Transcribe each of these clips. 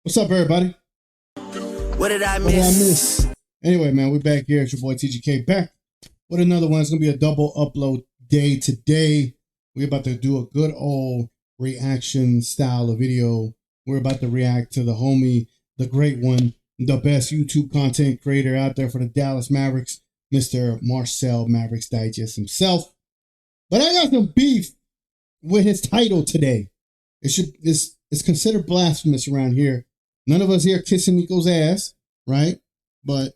What's up, everybody? What did I miss? Anyway, man, we're back here. It's your boy TGK back with another one. It's going to be a double upload day today. We're about to do a good old reaction style of video. We're about to react to the homie, the great one, the best YouTube content creator out there for the Dallas Mavericks, Mr. Marcel Mavericks Digest himself. But I got some beef with his title today. It's considered blasphemous around here. None of us here kissing Nico's ass, right? But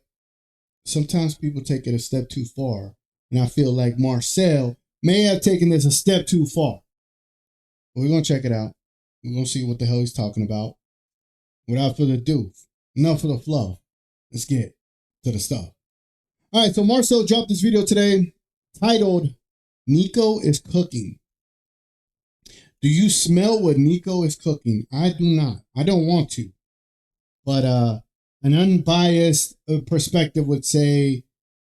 sometimes people take it a step too far. And I feel like Marcel may have taken this a step too far. But we're going to check it out. We're going to see what the hell he's talking about. Without further ado, enough of the fluff. Let's get to the stuff. All right, so Marcel dropped this video today titled, Nico is Cooking. Do you smell what Nico is cooking? I do not. I don't want to. But an unbiased perspective would say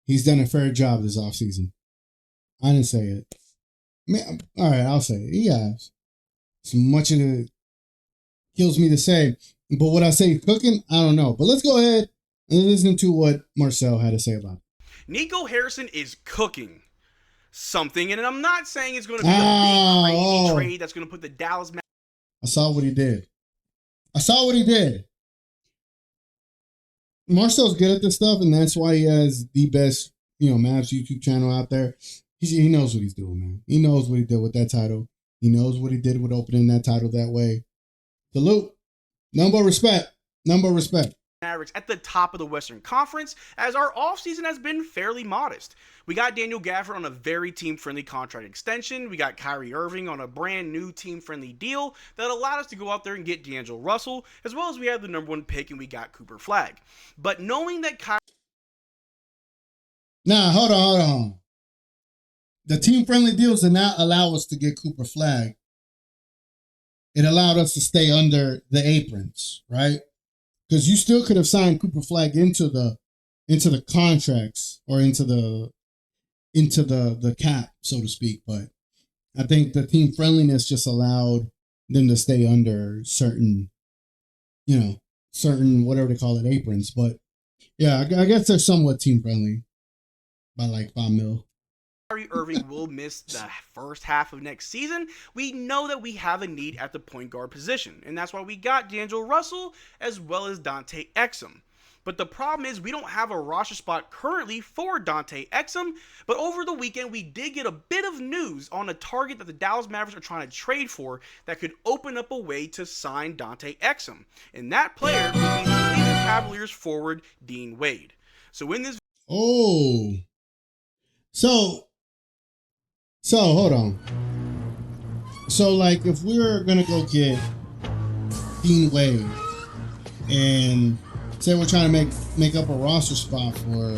he's done a fair job this offseason. I didn't say it. Man, all right, I'll say it. He has. As much of it kills me to say. But what I say cooking, I don't know. But let's go ahead and listen to what Marcel had to say about it. Nico Harrison is cooking something, and I'm not saying it's going to be a big crazy trade that's going to put the Dallas Mavericks. I saw what he did. Marcel's good at this stuff, and that's why he has the best, Mavs YouTube channel out there. He knows what he's doing, man. He knows what he did with that title. He knows what he did with opening that title that way. Salute. Number of respect. Mavericks at the top of the Western Conference, as our offseason has been fairly modest. We got Daniel Gafford on a very team-friendly contract extension. We got Kyrie Irving on a brand new team-friendly deal that allowed us to go out there and get D'Angelo Russell, as well as we had the number 1 pick and we got Cooper Flagg. But knowing that Nah, hold on. The team-friendly deals did not allow us to get Cooper Flagg. It allowed us to stay under the aprons, right? Because you still could have signed Cooper Flagg into the contracts or into the cap, so to speak. But I think the team friendliness just allowed them to stay under certain whatever they call it, aprons. But yeah, I guess they're somewhat team friendly by like $5 million. Kyrie Irving will miss the first half of next season. We know that we have a need at the point guard position, and that's why we got D'Angelo Russell as well as Dante Exum. But the problem is we don't have a roster spot currently for Dante Exum, but over the weekend we did get a bit of news on a target that the Dallas Mavericks are trying to trade for that could open up a way to sign Dante Exum. And that player would be the Cleveland Cavaliers forward Dean Wade. So in this So hold on. So like if we were gonna go get Dean Wade and say we're trying to make up a roster spot for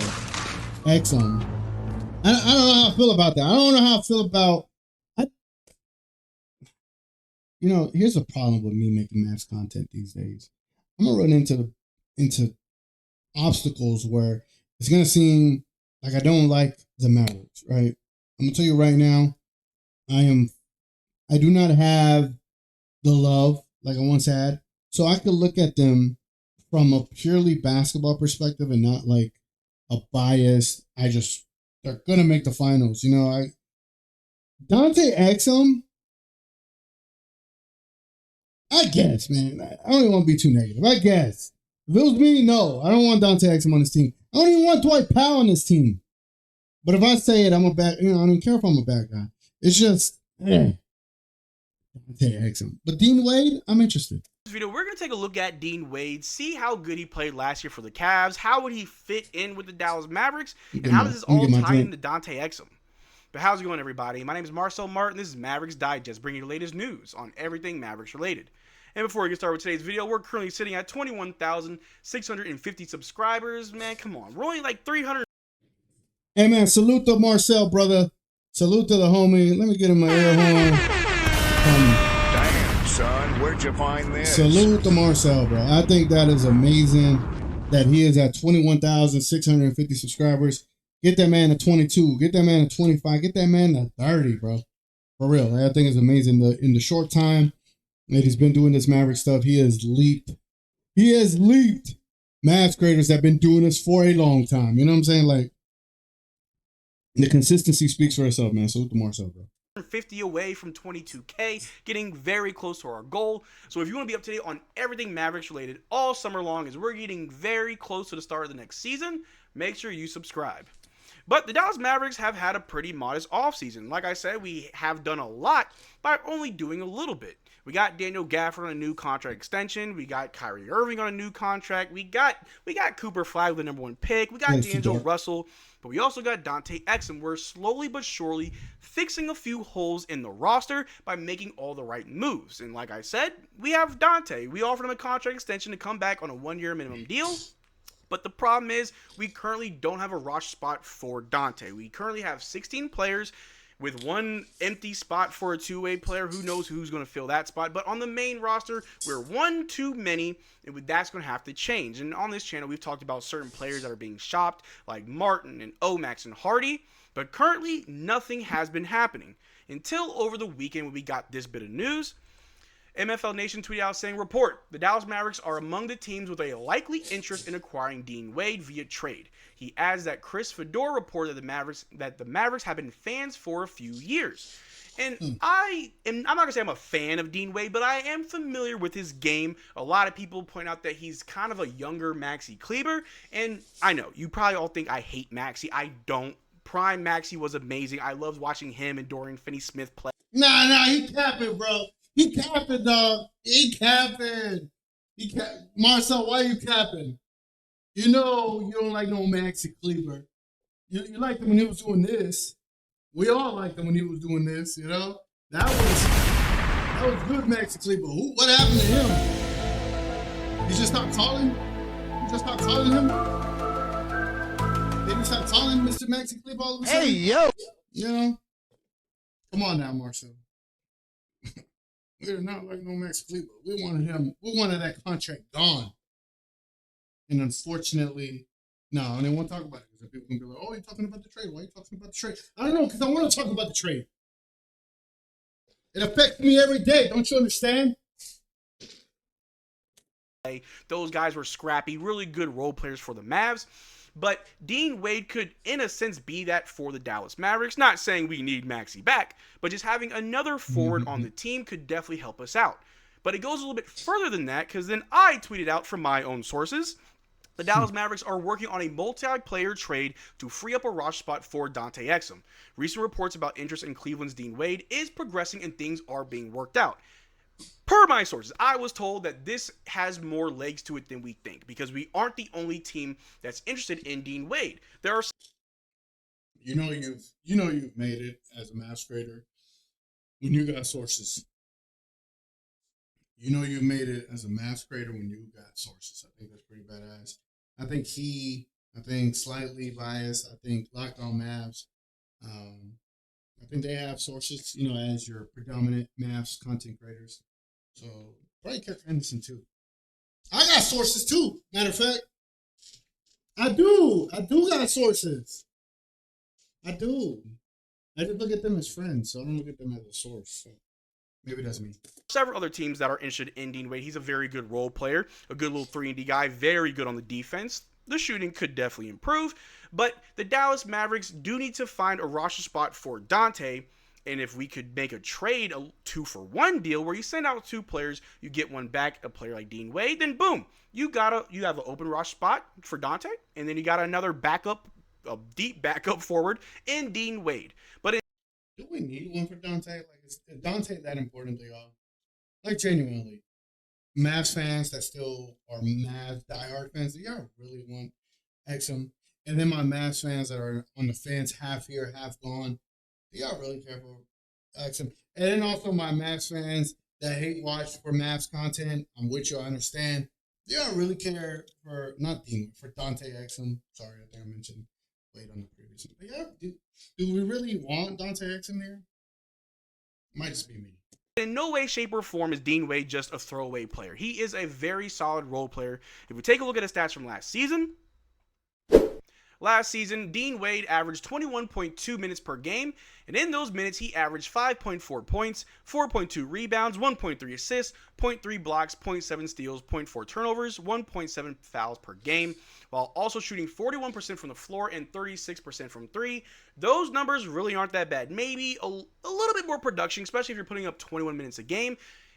Exum, I don't know how I feel about that. I don't know how I feel about. Here's the problem with me making Mavs content these days. I'm gonna run into obstacles where it's gonna seem like I don't like the Mavericks, right? I'm gonna tell you right now, I do not have the love like I once had. So I could look at them from a purely basketball perspective and not like a bias. They're gonna make the finals. Dante Exum, I guess, man. I don't even want to be too negative. I guess. If it was me, no. I don't want Dante Exum on this team. I don't even want Dwight Powell on this team. But if I say it, I'm a bad, I don't care if I'm a bad guy. It's just, Dante Exum. But Dean Wade, I'm interested. This video, we're going to take a look at Dean Wade, see how good he played last year for the Cavs, how would he fit in with the Dallas Mavericks, and how does this all tie into Dante Exum. But how's it going, everybody? My name is Marcel Martin. This is Mavericks Digest, bringing you the latest news on everything Mavericks related. And before we get started with today's video, we're currently sitting at 21,650 subscribers. Man, come on. We're only like 300. Hey, man, salute to Marcel, brother. Salute to the homie. Let me get him my air horn. Damn, son, where'd you find this? Salute to Marcel, bro. I think that is amazing that he is at 21,650 subscribers. Get that man to 22. Get that man to 25. Get that man to 30, bro. For real. I think it's amazing. In the short time that he's been doing this Maverick stuff, he has leaped He has leaped Mavs creators that have been doing this for a long time. You know what I'm saying? Like, the consistency speaks for itself, man. Salute to Marcel, bro. 50 away from 22K, getting very close to our goal. So if you want to be up to date on everything Mavericks related all summer long, as we're getting very close to the start of the next season, make sure you subscribe. But the Dallas Mavericks have had a pretty modest offseason. Like I said, we have done a lot by only doing a little bit. We got Daniel Gafford on a new contract extension. We got Kyrie Irving on a new contract. We got Cooper Flag with the #1 pick. We got D'Angelo Russell. But we also got Dante Exum. We're slowly but surely fixing a few holes in the roster by making all the right moves. And like I said, we have Dante. We offered him a contract extension to come back on a 1-year minimum deal. But the problem is we currently don't have a roster spot for Dante. We currently have 16 players with one empty spot for a two-way player. Who knows who's going to fill that spot? But on the main roster, we're one too many, and that's going to have to change. And on this channel, we've talked about certain players that are being shopped, like Martin and Omax and Hardy. But currently, nothing has been happening until over the weekend when we got this bit of news. MFL Nation tweeted out saying, report, the Dallas Mavericks are among the teams with a likely interest in acquiring Dean Wade via trade. He adds that Chris Fedor reported that the Mavericks have been fans for a few years. And I'm not going to say I'm a fan of Dean Wade, but I am familiar with his game. A lot of people point out that he's kind of a younger Maxi Kleber. And I know, you probably all think I hate Maxi. I don't. Prime Maxi was amazing. I loved watching him and Dorian Finney-Smith play. Nah, he capping, bro. He capping, dog. He capping. Marcel, why you capping? You know you don't like no Maxi Kleber. You liked him when he was doing this. We all liked him when he was doing this, you know? That was good, Maxi Kleber. What happened to him? You just stopped calling? You just stopped calling him? They just stopped calling Mr. Maxi Kleber all of a sudden? Hey, yo! You know? Come on now, Marcel. We're not like no Max Kleber. We wanted him. We wanted that contract gone. And unfortunately, no, I didn't want to talk about it because people can be like, oh, you're talking about the trade. Why are you talking about the trade? I don't know, because I want to talk about the trade. It affects me every day. Don't you understand? Those guys were scrappy, really good role players for the Mavs. But Dean Wade could, in a sense, be that for the Dallas Mavericks. Not saying we need Maxi back, but just having another forward on the team could definitely help us out. But it goes a little bit further than that, because then I tweeted out from my own sources, the Dallas Mavericks are working on a multi-player trade to free up a roster spot for Dante Exum. Recent reports about interest in Cleveland's Dean Wade is progressing and things are being worked out. Per my sources, I was told that this has more legs to it than we think, because we aren't the only team that's interested in Dean Wade. There are you've made it as a Mavs creator when you got sources. You know you've made it as a Mavs creator when you got sources. I think that's pretty badass. I think slightly biased. I think Locked On Mavs. I think they have sources, as your predominant Mavs content creators. So probably Kirk Henderson too. I got sources too. Matter of fact, I do got sources. I do. I just look at them as friends, so I don't look at them as a source. So maybe that's me. Several other teams that are interested in Dean Wade. He's a very good role player, a good little 3-and-D guy, very good on the defense. The shooting could definitely improve, but the Dallas Mavericks do need to find a roster spot for Dante. And if we could make a trade, a 2-for-1 deal where you send out 2 players, you get one back, a player like Dean Wade, then boom, you have an open roster spot for Dante, and then you got another backup, a deep backup forward in Dean Wade. But do we need one for Dante? Like, is Dante that important to y'all? Like, genuinely, Mavs fans that still are Mavs diehard fans, do y'all really want Exum? And then my Mavs fans that are on the fence, half here, half gone, do y'all really care for Exum? And then also my Mavs fans that hate watch for Mavs content, I'm with you, I understand. Do y'all really care for, for Dante Exum? Sorry, I think I mentioned Wade on the previous one. But yeah, do we really want Dante Exum here? Might just be me. in no way, shape, or form is Dean Wade just a throwaway player. He is a very solid role player. If we take a look at his stats from last season, Last season, Dean Wade averaged 21.2 minutes per game, and in those minutes, he averaged 5.4 points, 4.2 rebounds, 1.3 assists, 0.3 blocks, 0.7 steals, 0.4 turnovers, 1.7 fouls per game, while also shooting 41% from the floor and 36% from three. Those numbers really aren't that bad. Maybe a little bit more production, especially if you're putting up 21 minutes a game.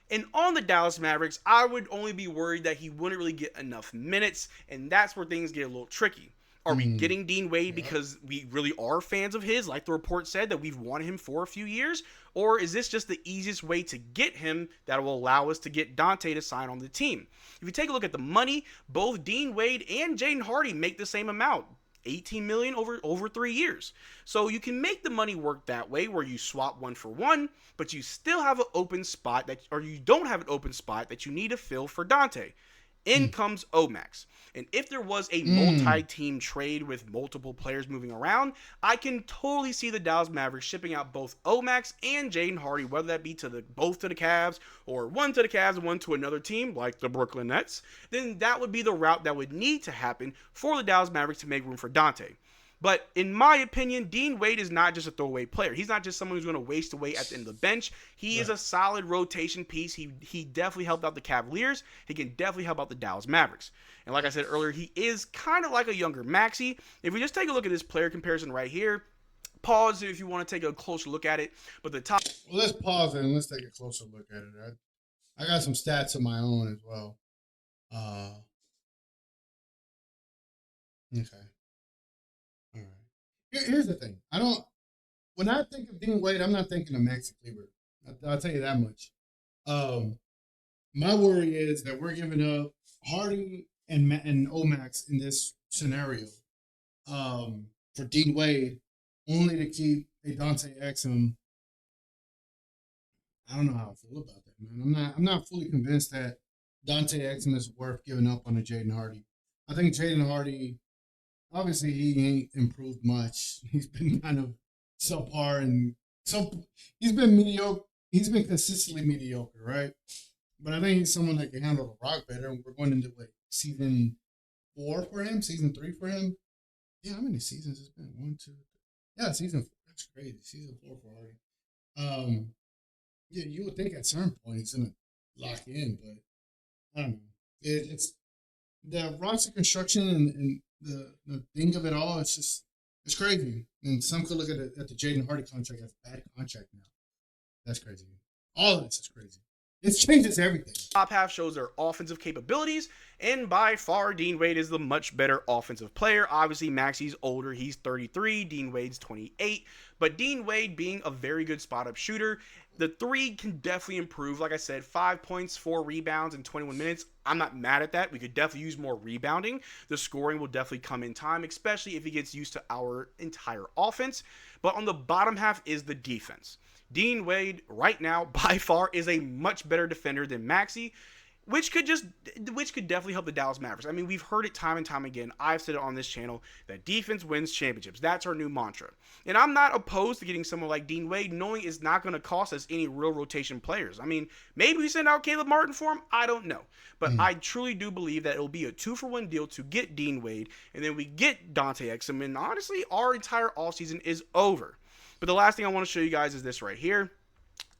And on the Dallas Mavericks, I would only be worried that he wouldn't really get enough minutes, and that's where things get a little tricky. Are we getting Dean Wade because we really are fans of his, like the report said, that we've wanted him for a few years? Or is this just the easiest way to get him that will allow us to get Dante to sign on the team? If you take a look at the money, both Dean Wade and Jaden Hardy make the same amount. $18 million over 3 years. So you can make the money work that way where you swap one for one, but you still have an open spot or you don't have an open spot that you need to fill for Dante. In comes Omax. And if there was a multi-team trade with multiple players moving around, I can totally see the Dallas Mavericks shipping out both Omax and Jaden Hardy, whether that be both to the Cavs or one to the Cavs and one to another team like the Brooklyn Nets. Then that would be the route that would need to happen for the Dallas Mavericks to make room for Dante. But in my opinion, Dean Wade is not just a throwaway player. He's not just someone who's going to waste away at the end of the bench. He is a solid rotation piece. He definitely helped out the Cavaliers. He can definitely help out the Dallas Mavericks. And like I said earlier, he is kind of like a younger Maxey. If we just take a look at this player comparison right here, pause if you want to take a closer look at it. But the top... Well, let's pause it and let's take a closer look at it. I got some stats of my own as well. Okay. All right. Here's the thing. When I think of Dean Wade, I'm not thinking of Maxi Kleber. I'll tell you that much. My worry is that we're giving up Hardy and Omax in this scenario for Dean Wade, only to keep a Dante Exum. I don't know how I feel about that, man. I'm not fully convinced that Dante Exum is worth giving up on a Jaden Hardy. I think Jaden Hardy, obviously, he ain't improved much. He's been kind of subpar and he's been mediocre. He's been consistently mediocre, right? But I think he's someone that can handle the rock better. And we're going into season 4 for him, season 3 for him. Yeah, how many seasons it's been? 1, 2, 3. Yeah, season 4. That's crazy. Season 4 for Hardy. Yeah, you would think at certain point he's gonna lock in, but I don't know. It's the roster construction and the thing of it all. It's crazy. And some could look at the Jaden Hardy contract as a bad contract now. That's crazy. All of this is crazy. It changes everything. Top half shows their offensive capabilities, and by far, Dean Wade is the much better offensive player. Obviously, Maxey's older. He's 33. Dean Wade's 28. But Dean Wade being a very good spot-up shooter, the three can definitely improve. Like I said, 5 points, 4 rebounds in 21 minutes. I'm not mad at that. We could definitely use more rebounding. The scoring will definitely come in time, especially if he gets used to our entire offense. But on the bottom half is the defense. Dean Wade, right now, by far, is a much better defender than Maxey, which could definitely help the Dallas Mavericks. I mean, we've heard it time and time again. I've said it on this channel that defense wins championships. That's our new mantra. And I'm not opposed to getting someone like Dean Wade, knowing it's not going to cost us any real rotation players. I mean, maybe we send out Caleb Martin for him. I don't know. But I truly do believe that it'll be a 2-for-1 deal to get Dean Wade, and then we get Dante Exum, and honestly, our entire offseason is over. But the last thing I want to show you guys is this right here.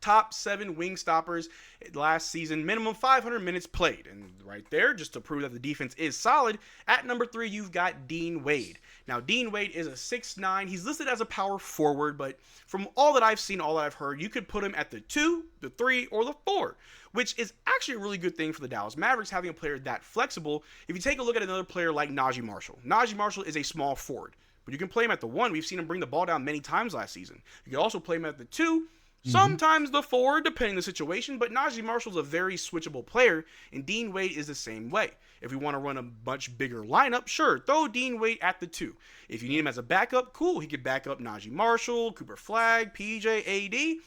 Top 7 wing stoppers last season, minimum 500 minutes played. And right there, just to prove that the defense is solid, at number 3, you've got Dean Wade. Now, Dean Wade is a 6'9". He's listed as a power forward, but from all that I've seen, all that I've heard, you could put him at the 2, the 3, or the 4, which is actually a really good thing for the Dallas Mavericks, having a player that flexible. If you take a look at another player like Najee Marshall. Najee Marshall is a small forward, but you can play him at the 1. We've seen him bring the ball down many times last season. You can also play him at the 2, sometimes the 4, depending on the situation, but Najee Marshall's a very switchable player, and Dean Wade is the same way. If we want to run a much bigger lineup, sure, throw Dean Wade at the 2. If you need him as a backup, cool, he could back up Najee Marshall, Cooper Flagg, PJ, AD.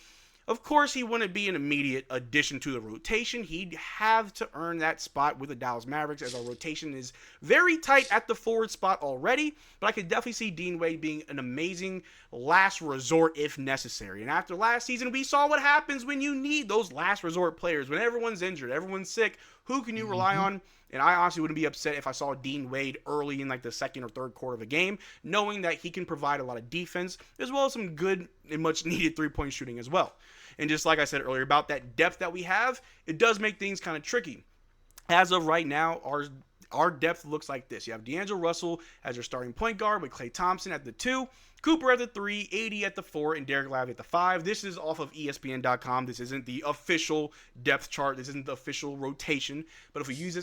Of course, he wouldn't be an immediate addition to the rotation. He'd have to earn that spot with the Dallas Mavericks, as our rotation is very tight at the forward spot already. But I could definitely see Dean Wade being an amazing last resort if necessary. And after last season, we saw what happens when you need those last resort players. When everyone's injured, everyone's sick, who can you rely on? And I honestly wouldn't be upset if I saw Dean Wade early in like the second or third quarter of a game, knowing that he can provide a lot of defense as well as some good and much needed 3-point shooting as well. And just like I said earlier about that depth that we have, it does make things kind of tricky. As of right now, our depth looks like this. You have D'Angelo Russell as your starting point guard with Klay Thompson at the 2, Cooper at the 3, AD at the 4, and Derek Lively at the 5. This is off of ESPN.com. This isn't the official depth chart. This isn't the official rotation. But if we use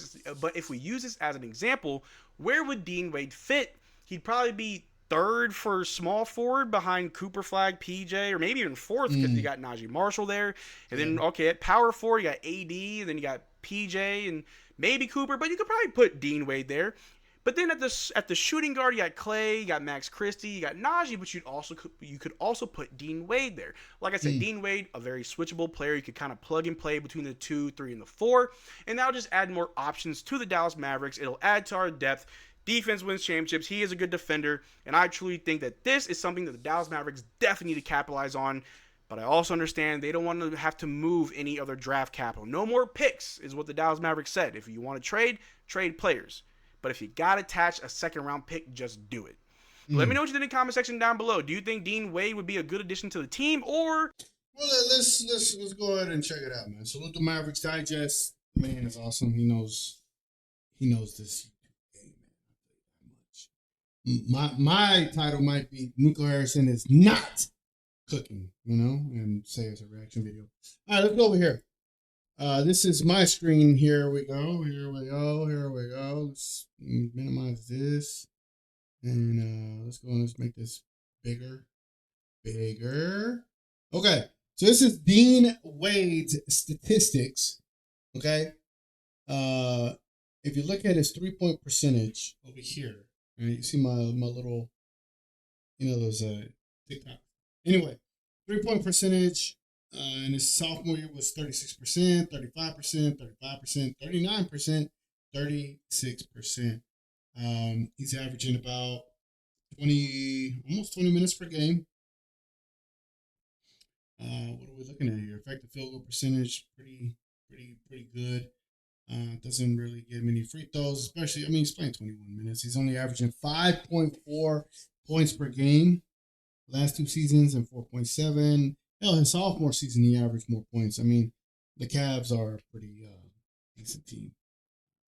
this as an example, where would Dean Wade fit? He'd probably be third for small forward behind Cooper Flag, PJ, or maybe even fourth because you got Najee Marshall there. And then, at power forward, you got AD, and then you got PJ and maybe Cooper, but you could probably put Dean Wade there. But then at the shooting guard, you got Klay, you got Max Christie, you got Najee, but you could also put Dean Wade there. Like I said, Dean Wade, a very switchable player. You could kind of plug and play between the 2, 3, and the 4, and that'll just add more options to the Dallas Mavericks. It'll add to our depth. Defense wins championships. He is a good defender, and I truly think that this is something that the Dallas Mavericks definitely need to capitalize on. But I also understand they don't want to have to move any other draft capital. No more picks is what the Dallas Mavericks said. If you want to trade players. But if you got to attach a second-round pick, just do it. Let me know what you think in the comment section down below. Do you think Dean Wade would be a good addition to the team, or? Well, let's go ahead and check it out, man. Salute the Mavericks Digest. Man is awesome. He knows this game, man. My title might be Nico Harrison is not cooking, and say it's a reaction video. All right, let's go over here. This is my screen. Here we go. Let's minimize this. And let's go and let's make this bigger. Okay. So this is Dean Wade's statistics. Okay. If you look at his 3-point percentage over here, right, you see my little, those TikTok. Anyway, 3-point percentage in his sophomore year was 36%, 35%, 35%, 39%, 36%. He's averaging about almost 20 minutes per game. What are we looking at here? Effective field goal percentage, pretty good. Doesn't really get many free throws, especially, he's playing 21 minutes. He's only averaging 5.4 points per game last 2 seasons and 4.7. Hell, his sophomore season, he averaged more points. The Cavs are a pretty decent team.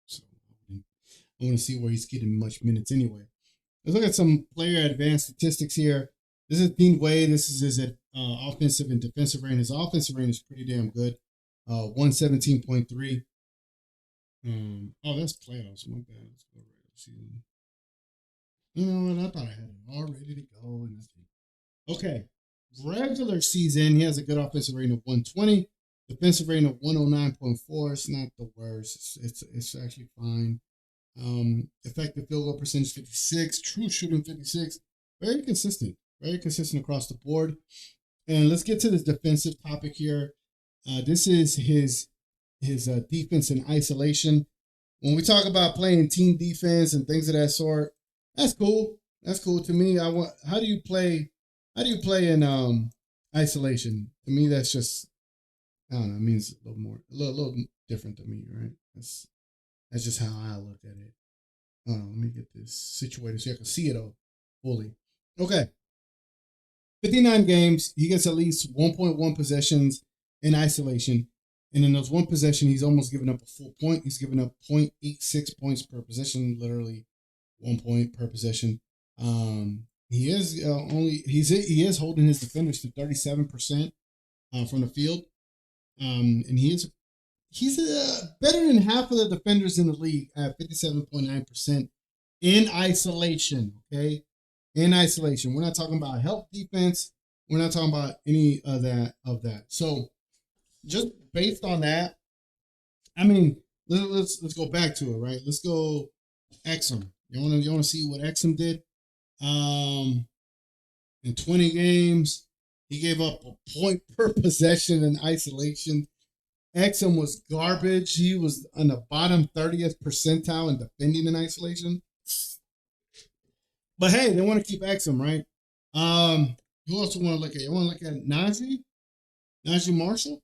So I want to see where he's getting much minutes anyway. Let's look at some player advanced statistics here. This is Dean Wade. This is his offensive and defensive rating. His offensive rating is pretty damn good. 117.3. That's playoffs. My bad. Let's go regular season. You know what? I thought I had it all ready to go. Okay. Regular season, he has a good offensive rating of 120. Defensive rating of 109.4. It's not the worst. It's actually fine. Effective field goal percentage 56. True shooting 56. Very consistent. Very consistent across the board. And let's get to this defensive topic here. This is his defense in isolation. When we talk about playing team defense and things of that sort, that's cool. That's cool to me. How do you play in isolation? To me, that's just, I don't know, it means a little different to me, right? That's just how I look at it. Let me get this situated so you can see it all fully. Okay. 59 games. He gets at least 1.1 possessions in isolation. And in those one possession, he's almost given up a full point. He's given up 0.86 points per possession, literally 1 point per possession. He is holding his defenders to 37% from the field. And he's better than half of the defenders in the league at 57.9% in isolation. Okay, in isolation. We're not talking about help defense. We're not talking about any of that. So just based on that, let's go back to it, right? Let's go Exum. You want to see what Exum did? In 20 games, he gave up a point per possession in isolation. Exum was garbage. He was on the bottom 30th percentile in defending in isolation. But hey, they want to keep Exum, right? Who else do you want to look at? You want to look at Najee Marshall?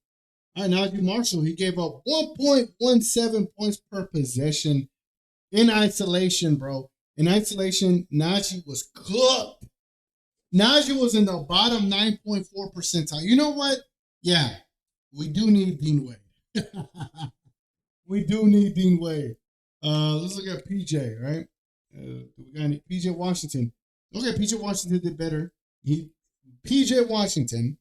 All right, Najee Marshall, he gave up 1.17 points per possession in isolation, bro. In isolation, Najee was cooked. Najee was in the bottom 9.4 percentile. You know what? Yeah, we do need Dean Wade. We do need Dean Wade. Let's look at PJ, right? We got any? PJ Washington. Okay, PJ Washington did better. PJ Washington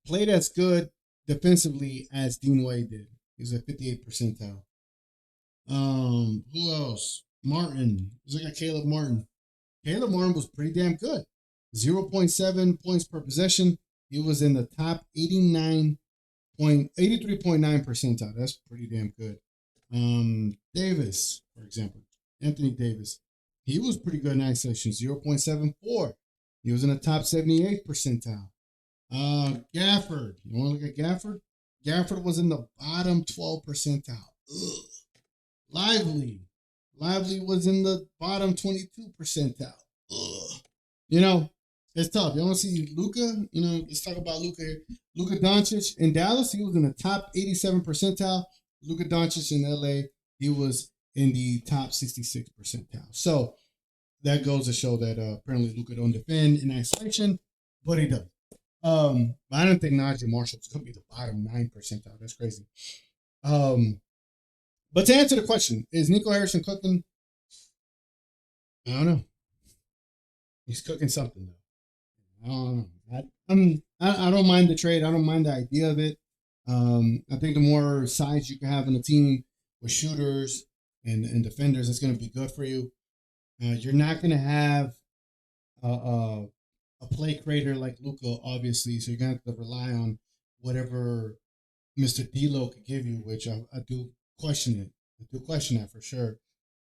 played as good defensively as Dean Wade did. He was at 58 percentile. Who else? Martin. Let's look at Caleb Martin. Caleb Martin was pretty damn good. 0.7 points per possession. He was in the top 83.9 percentile. That's pretty damn good. Davis, for example, Anthony Davis, he was pretty good in isolation. 0.74. He was in the top 78 percentile. Gafford, you want to look at Gafford? Gafford was in the bottom 12 percentile. Ugh. Lively was in the bottom 22 percentile. Ugh. You know, it's tough. You want to see Luka? You know, let's talk about Luka here. Luka Doncic in Dallas, he was in the top 87 percentile. Luka Doncic in LA, he was in the top 66 percentile. So that goes to show that apparently Luka don't defend in isolation, but he does. But I don't think Najee Marshall's going to be the bottom 9 percentile. That's crazy. But to answer the question, is Nico Harrison cooking? I don't know. He's cooking something though. I don't know. I don't mind the trade. I don't mind the idea of it. I think the more size you can have in a team with shooters and defenders, it's going to be good for you. You're not going to have a play creator like Luka, obviously, so you're going to have to rely on whatever Mr. D'Lo could give you, which I do question it. I do question that for sure.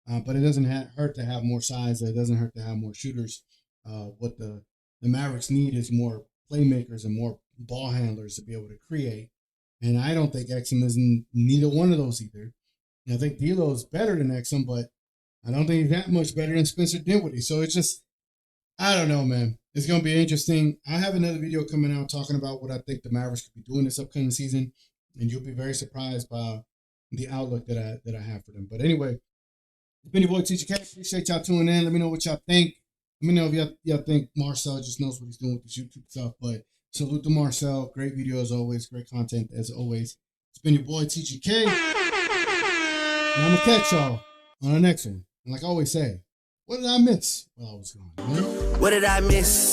But it doesn't hurt to have more size. It doesn't hurt to have more shooters. What the Mavericks need is more playmakers and more ball handlers to be able to create. And I don't think Exum is neither one of those either. And I think D'Lo is better than Exum, but I don't think he's that much better than Spencer Dinwiddie. So it's just, I don't know, man. It's going to be interesting. I have another video coming out talking about what I think the Mavericks could be doing this upcoming season, and you'll be very surprised by the outlook that I have for them. But anyway, it's been your boy TGK. Appreciate y'all tuning in. Let me know what y'all think. Let me know if y'all think Marcel just knows what he's doing with this YouTube stuff. But salute to Marcel. Great video as always. Great content as always. It's been your boy TGK. And I'm going to catch y'all on the next one. And like I always say, what did I miss while I was gone? What did I miss?